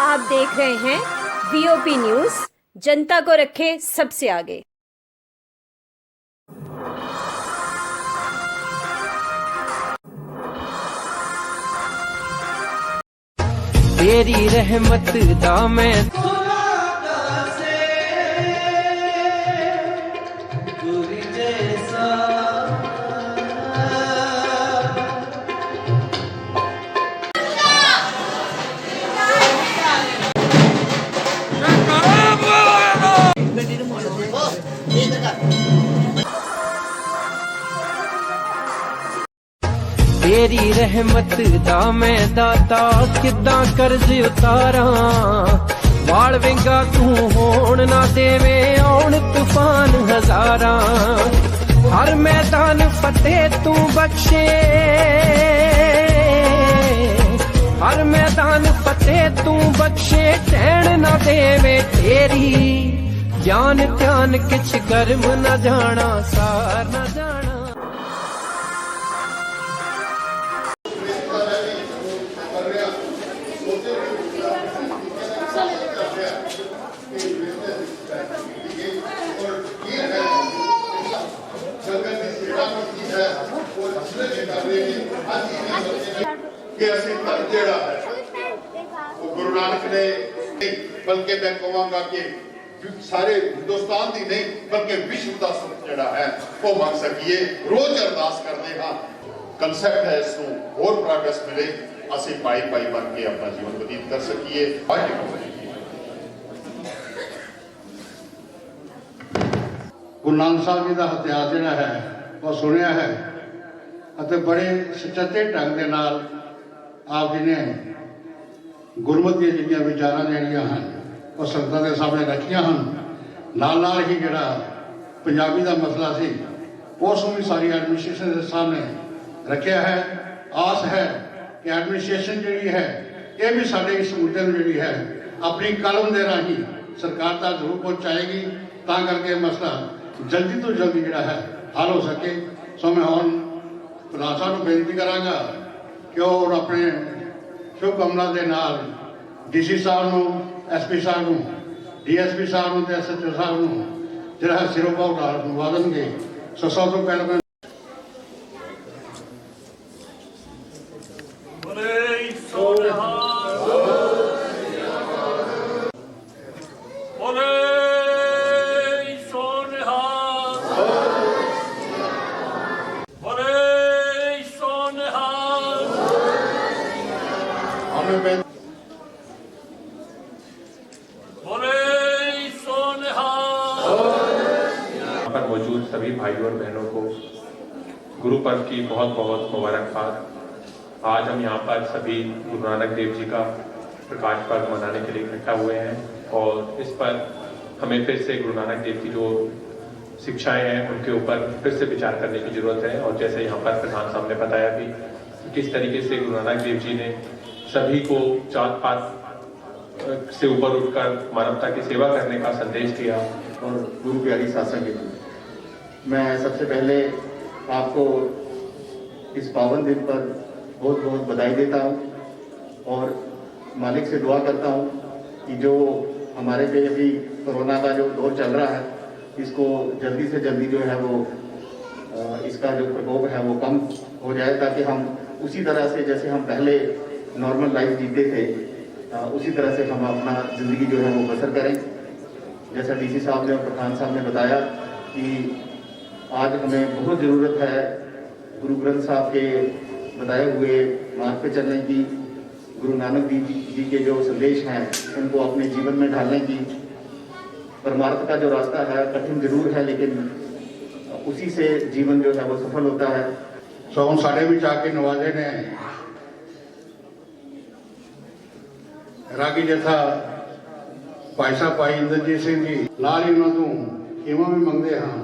आप देख रहे हैं वीओपी न्यूज, जनता को रखे सबसे आगे। तेरी रहमत दा मैं तेरी रहमत दा मैं दाता किदां कर्ज उतारा वाल विंगा तू होण ना देवे आउण तूफान हजारा हर मैदान फतेह तू बख्शे हर मैदान फतेह तू बख्शे टहण ना देवे तेरी ज्ञान ध्यान किछ गर्म न जाना सार न जाना। कि असि धर्म जेड़ा है वो गुरु नानक ने बल्कि मैं कहूँगा कि सारे हिंदुस्तान की नहीं बल्कि विश्व का सुख जेड़ा है वो मंग सकिए। रोज अरदास करते हाँ, कंसेप्ट है इसको और प्रोग्रेस मिले, असि पाई पाई बन के अपना जीवन व्यतीत कर सकिए। गुरु नानक साहब जी का इतिहास जिहड़ा है वो सुनिया है ਅਤੇ बड़े सचेते ढंग के नाल आप जी ने गुरमत दी जिहड़ियां विचारां जिहड़ियां हन वो संगतां दे सामने रखियां हन। नाल नाल ही जिहड़ा पंजाबी दा मसला सी उस भी सारी एडमिनिस्ट्रेशन के सामने रखिया है। आस है कि एडमिनिस्ट्रेशन जिहड़ी है ये भी साडे इस मुद्दे नूं जिहड़ी है अपनी कलम दे राही सरकार तक जरूर पहुँचाएगी तां करके मसला जल्दी तो जल्दी जिहड़ा है हल हो सके। सो मैं हुण प्रधान साहब को बेनती करांगा कि और अपने शुभकामना के नाल DC साहब नूं SP साहब नूं DSP साहब नूं ते SHO साहब नूं जिहड़ा सिरों पाव ढाल देणगे। सो सब तो पहले पर मौजूद सभी भाइयों और बहनों को गुरु पर्व की बहुत बहुत मुबारकबाद। आज हम यहाँ पर सभी गुरु नानक देव जी का प्रकाश पर्व मनाने के लिए इकट्ठा हुए हैं और इस पर हमें फिर से गुरु नानक देव की जो शिक्षाएं हैं उनके ऊपर फिर से विचार करने की जरूरत है। और जैसे यहाँ पर प्रधान साहब ने बताया भी किस तरीके से गुरु नानक देव जी ने सभी को जात पात से ऊपर उठकर मानवता की सेवा करने का संदेश दिया। और गुरु प्यारी शासन की मैं सबसे पहले आपको इस पावन दिन पर बहुत बहुत बधाई देता हूँ और मालिक से दुआ करता हूँ कि जो हमारे पे अभी कोरोना का जो दौर चल रहा है इसको जल्दी से जल्दी जो है वो इसका जो प्रकोप है वो कम हो जाए ताकि हम उसी तरह से जैसे हम पहले नॉर्मल लाइफ जीते थे उसी तरह से हम अपना ज़िंदगी जो है वो बसर करें। जैसा DC साहब ने और प्रधान साहब ने बताया कि आज हमें बहुत ज़रूरत है गुरु ग्रंथ साहब के बताए हुए मार्ग पे चलने की, गुरु नानक देव जी के जो संदेश हैं उनको अपने जीवन में ढालने की। परमार्थ का जो रास्ता है कठिन जरूर है लेकिन उसी से जीवन जो है वो सफल होता है। सो हम साढ़े भी जाके नवाजे ने रागी जथा भाई साहब भाई इंद्रजीत सिंह जी नाल ही उन्होंने तो इवें भी मंगते हाँ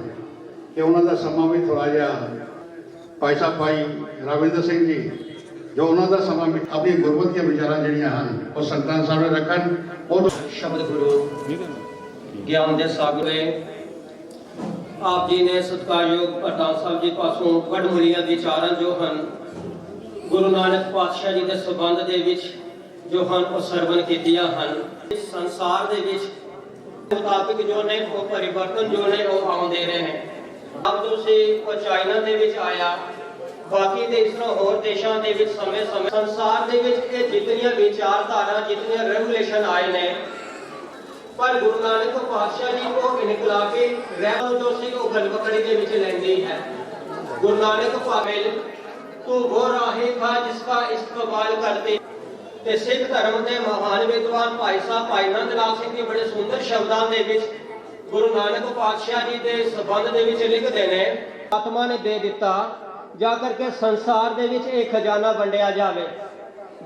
कि उन्होंने समा भी थोड़ा जहा भाई साहब भाई रविंद्र सिंह जी जो उन्होंने समा भी अपनी गुरबत की विचारां जिहड़ियां हन वो संगतां सामने रखन। और शब्द गुरु ज्ञान दे सागरे आप जी ने सत्कारयोग प्रधान साहब जी पासों वडमुलियां विचारां जो हन गुरु नानक पातशाह जी के संबंध दे विच ਜੋ ਹਨ ਉਹ ਸਰਵਨ ਕੀਤੀਆਂ ਹਨ। ਇਸ ਸੰਸਾਰ ਦੇ ਵਿੱਚ ਮੁਤਾਬਿਕ ਜੋ ਨੇ ਉਹ ਪਰਿਵਰਤਨ ਜੋ ਨੇ ਉਹ ਆਉਂਦੇ ਰਹੇ ਨੇ। ਆਪ ਜੋ ਸੀ ਉਹ ਚਾਈਨਾ ਦੇ ਵਿੱਚ ਆਇਆ, ਬਾਕੀ ਦੇ ਇਸ ਤਰ੍ਹਾਂ ਹੋਰ ਦੇਸ਼ਾਂ ਦੇ ਵਿੱਚ ਸਮੇਂ-ਸਮੇਂ ਸੰਸਾਰ ਦੇ ਵਿੱਚ ਇਹ ਜਿਤਨੀਆਂ ਵਿਚਾਰਧਾਰਾ ਜਿਤਨੀਆਂ ਰੈਵੋਲੂਸ਼ਨ ਆਏ ਨੇ, ਪਰ ਗੁਰੂ ਨਾਨਕ ਪਾਤਸ਼ਾਹ ਜੀ ਉਹ ਇਨਕਲਾਬੀ ਰਹਿਬਰ ਜੋ ਸੀ ਉਹ ਗਲਵਕੜੀ ਦੇ ਵਿੱਚ ਲੈਂਦੀ ਹੈ। ਗੁਰੂ ਨਾਨਕ ਪਾਤਸ਼ਾਹ ਤੂੰ ਉਹ ਰਾਹੀ ਥਾ ਜਿਸਕਾ ਇਸਤਕਬਾਲ ਕਰਤੇ। ਤੇ ਸਿੱਖ ਧਰਮ ਦੇ ਮਹਾਨ ਵਿਦਵਾਨ ਭਾਈ ਸਾਹਿਬ ਭਾਈ ਨੰਦ ਲਾਲ ਸਿੰਘ ਜੀ ਬੜੇ ਸੁੰਦਰ ਸ਼ਬਦਾਂ ਦੇ ਵਿੱਚ ਗੁਰੂ ਨਾਨਕ ਪਾਤਸ਼ਾਹ ਜੀ ਦੇ ਸੰਬੰਧ ਦੇ ਵਿੱਚ ਲਿਖਦੇ ਨੇ, ਆਤਮਾ ਨੇ ਦੇ ਦਿੱਤਾ ਜਾ ਕਰਕੇ ਸੰਸਾਰ ਦੇ ਵਿੱਚ ਇਹ ਖਜ਼ਾਨਾ ਵੰਡਿਆ ਜਾਵੇ।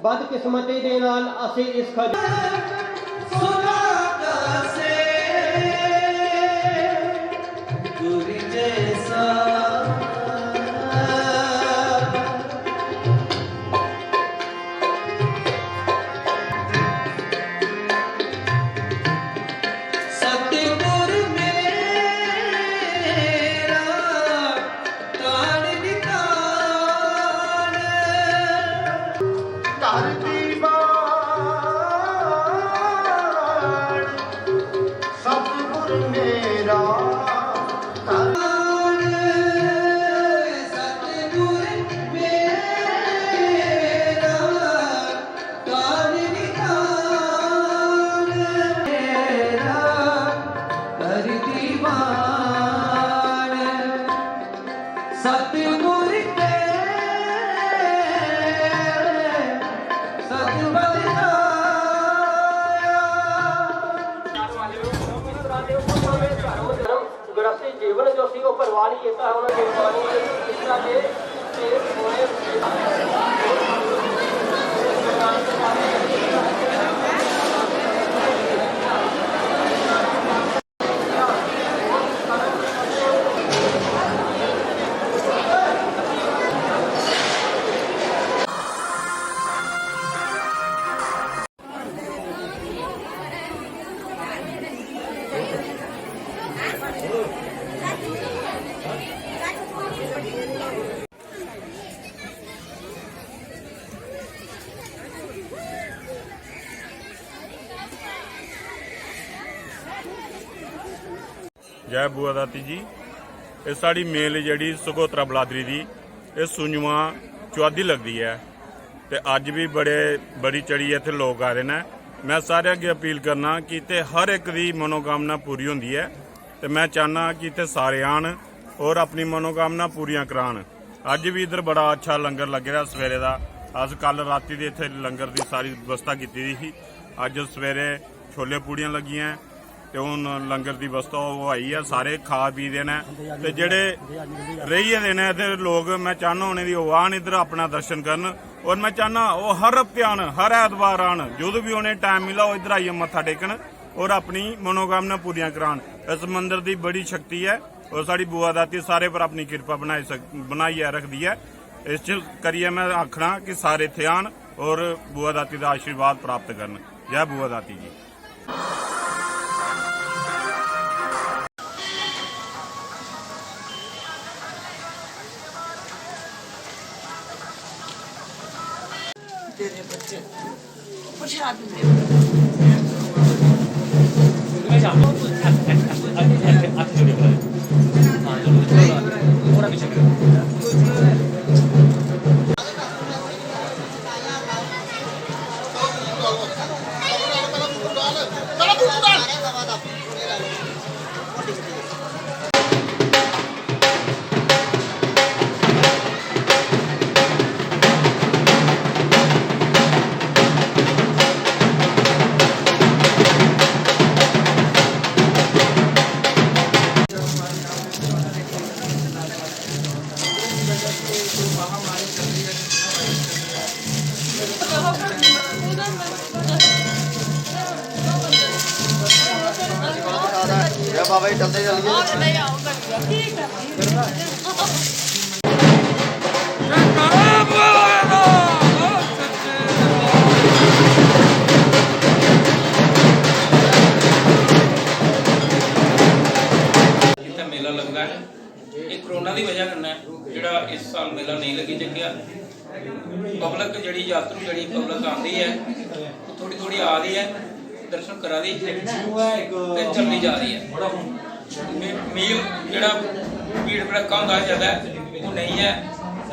ਬਦਕਿਸਮਤੀ ਦੇ ਨਾਲ ਅਸੀਂ ਇਸ ਗ੍ਰਸਤੀ ਜੀਵਨ ਜੋ ਸੀ ਉਹ ਪਰਵਾਹ ਨਹੀਂ ਕੀਤਾ ਉਹਨਾਂ ਨੇ ਬਾਣੀ ਇਸ ਤਰ੍ਹਾਂ ਦੇ जय बुआ दाती जी। ये साड़ी मेल जी सगोत्रा बलादरी की ये सुंजवा चौधी लगती है तो अज भी बड़ी चढ़ी इत्थे लोग आ रहे हैं। मैं सारे अगे अपील करना कि इत्थे हर एक की मनोकामना पूरी होंदी है तो मैं चाहना कि इत्थे सारे आन और अपनी मनोकामना पूरियां करान। अज भी इधर बड़ा अच्छा लंगर लगे रहा सवेरे का। अस कल राती दे इत्थे लंगर की सारी व्यवस्था की थी। अज सवेरे छोले पूड़ियां लगियां ते हुण लंगर की व्यवस्था वो आई है, सारे खा पी दे ने ते जेड़े रही दे ने इधर लोग मैं चाहना उन्हें दी आन इधर अपना दर्शन करन। और मैं चाहना वो हर हफ्ते आन, हर ऐतवार आन, जो भी उन्हें टाइम मिला वो इधर आइए मत्था टेकन और अपनी मनोकामना पूरियां करान। इस मंदिर की बड़ी शक्ति है और साड़ी बुआ दाती सारे पर अपनी कृपा बनाई रखती है। इस करिए मैं आखना कि सारे इत्थे आन और बुआ दाती का आशीर्वाद प्राप्त करन। जय बुआ दाती जी। तेरे बच्चे प्रसाद बाबा जी चलते चलिए। इतना मेला लगता है ये कोरोना की वजह करना जोड़ा इस साल मेला नहीं लगी चुकिया। पब्लिक जी यात्रु जी पब्लिक आती है आ रही है, दर्शन करा दी ते चलनी जा रही है। मील जेड़ा भीड़ भड़का होंदा ज़्यादा वो नहीं है।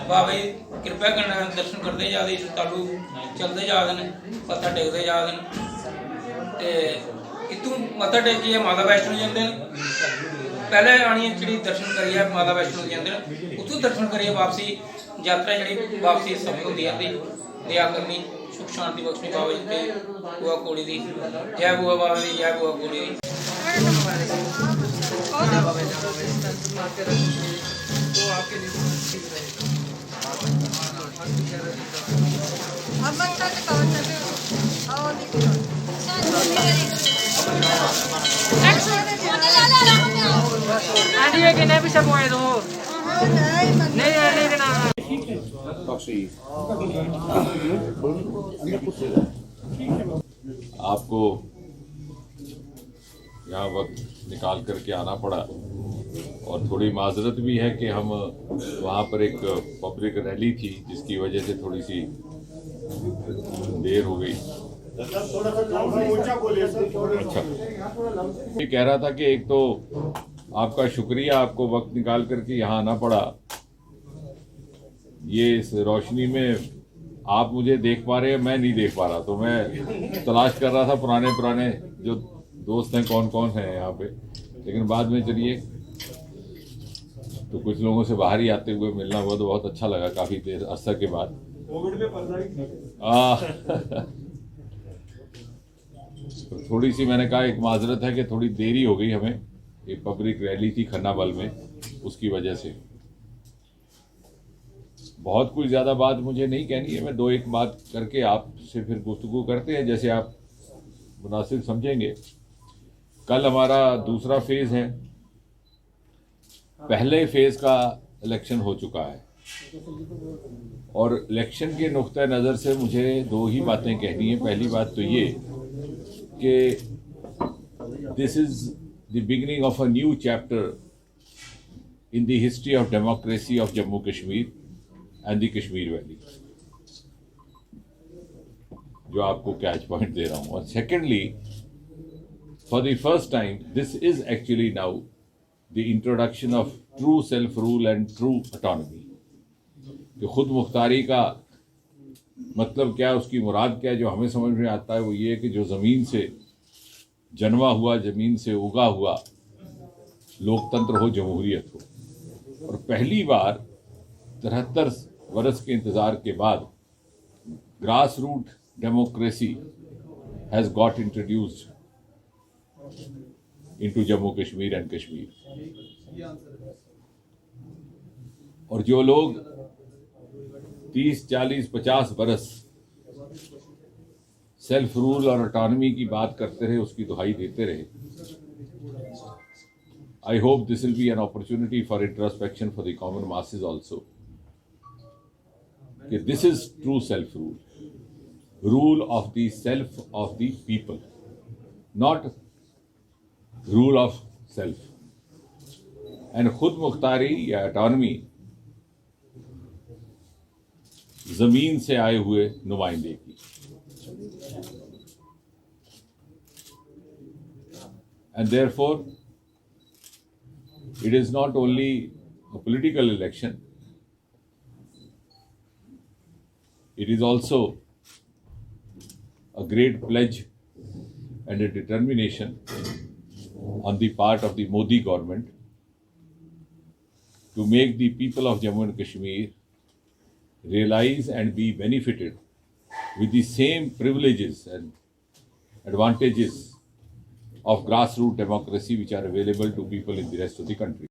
बाबा जी कृपा करना, दर्शन करते जा रहे, श्रद्धालु चलते जा रहे हैं, मत्था टेकते जा रहे हैं। ते इतों मत्था टेकिए माता वैष्णो जाते हैं, पहले आनी जी दर्शन करिए माता वैष्णो जाते हैं, उतों दर्शन करिए वापसी यात्रा जी वापसी सफल होती है। दया करनी, सुख शांति बख्शनी बाबा जी के बुआ कोड़ी दी। जय बुआ बाबा जी, जय बुआ कोड़ी दी। आपको यहाँ वक्त निकाल करके आना पड़ा और थोड़ी माजरत भी है कि हम वहाँ पर एक पब्लिक रैली थी जिसकी वजह से थोड़ी सी देर हो गई। अच्छा, ये कह रहा था कि एक तो आपका शुक्रिया, आपको वक्त निकाल करके यहाँ आना पड़ा। ये इस रोशनी में आप मुझे देख पा रहे हैं, मैं नहीं देख पा रहा, तो मैं तलाश कर रहा था पुराने जो दोस्त हैं कौन कौन हैं यहाँ पे। लेकिन बाद में चलिए, तो कुछ लोगों से बाहर ही आते हुए मिलना हुआ तो बहुत अच्छा लगा, काफ़ी देर अरसा के बाद। तो थोड़ी सी मैंने कहा एक माजरत है कि थोड़ी देरी हो गई हमें, एक पब्लिक रैली थी खन्नाबल में, उसकी वजह से। बहुत कुछ ज़्यादा बात मुझे नहीं कहनी है, मैं दो एक बात करके आपसे फिर गुफ्तगू करते हैं जैसे आप मुनासिब समझेंगे। कल हमारा दूसरा फेज़ है, पहले फेज़ का इलेक्शन हो चुका है और इलेक्शन के नुक्ता नज़र से मुझे दो ही बातें कहनी है। पहली बात तो ये कि this is the beginning of a new chapter in the history of democracy of Jammu Kashmir and the Kashmir valley, जो आपको कैच पॉइंट दे रहा हूँ। और secondly, for the first time this is actually now the introduction of true self rule and true autonomy. कि खुद मुख्तारी का मतलब क्या है, उसकी मुराद क्या है, जो हमें समझ में आता है वो ये है कि जो ज़मीन से जन्मा हुआ, ज़मीन से उगा हुआ लोकतंत्र हो, जमहूरियत हो। और पहली बार 73 बरस के इंतज़ार के बाद grass root democracy has got introduced into Jammu Kashmir and Kashmir. और जो लोग 30, 40, 50 बरस सेल्फ रूल और ऑटोनॉमी की बात करते रहे, उसकी दुहाई देते रहे, I hope this will be an opportunity for introspection for the common masses also. This is true self-rule, rule of the self of the people, not rule of self. And खुद मुख्तारी या ऑटोनॉमी जमीन से आए हुए नुमाइंदे की। And therefore, it is not only a political election, it is also a great pledge and a determination on the part of the Modi government to make the people of Jammu and Kashmir realize and be benefited with the same privileges and advantages of grassroots democracy which are available to people in the rest of the country.